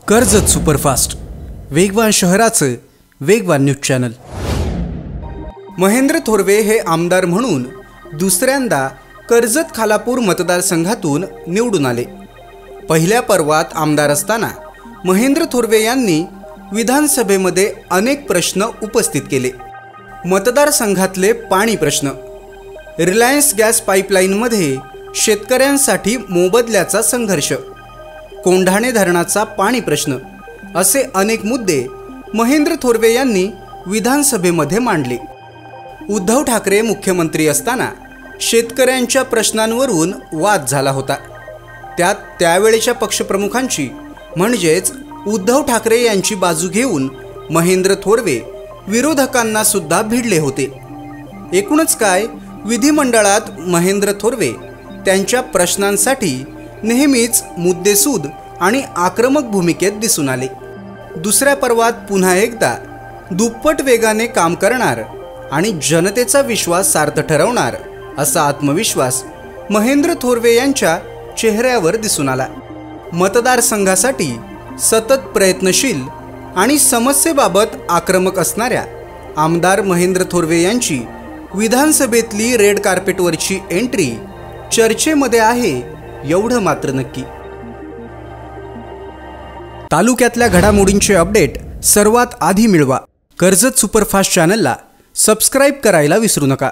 Karjat superfast, वेगवान शहराचं वेगवान न्यूज चॅनल। महेंद्र थोरवे हे आमदार म्हणून दुसऱ्यांदा कर्जत खालापूर मतदारसंघातून निवडून आले। पहिल्या पर्वात आमदार असताना महेंद्र थोरवे यांनी विधानसभेमध्ये अनेक प्रश्न उपस्थित केले। मतदारसंघातले पाणी प्रश्न, रिलायन्स गॅस पाईपलाईनमध्ये शेतकऱ्यांसाठी मोबदल्याचा संघर्ष, कोंढाणे धरणाचा पाणी प्रश्न असे अनेक मुद्दे महेंद्र थोरवे यांनी विधानसभेमध्ये मांडले। उद्धव ठाकरे मुख्यमंत्री असताना शेतकऱ्यांच्या प्रश्नांवरून वाद झाला होता। त्यात त्यावेळेच्या पक्षप्रमुखांची म्हणजेच उद्धव ठाकरे यांची बाजू घेऊन महेंद्र थोरवे विरोधकांना सुद्धा भिडले होते। एकूणच काय, विधिमंडळात महेंद्र थोरवे त्यांच्या प्रश्नांसाठी नेहमीच मुद्देसूद आणि आक्रमक भूमिकेत दिसून आले। दुसऱ्या पर्वात पुन्हा एकदा दुप्पट वेगाने काम करणार आणि जनतेचा विश्वास सार्थ ठरवणार असा आत्मविश्वास महेंद्र थोरवे यांच्या चेहऱ्यावर दिसून आला। मतदारसंघासाठी सतत प्रयत्नशील आणि समस्येबाबत आक्रमक असणाऱ्या आमदार महेंद्र थोरवे यांची विधानसभेतली रेड कार्पेटवरची एंट्री चर्चेमध्ये आहे एवढं मात्र नक्की। तालुक्यातल्या घडामोडींचे अपडेट सर्वात आधी मिळवा। कर्जत सुपरफास्ट चॅनलला सबस्क्राइब करायला विसरू नका।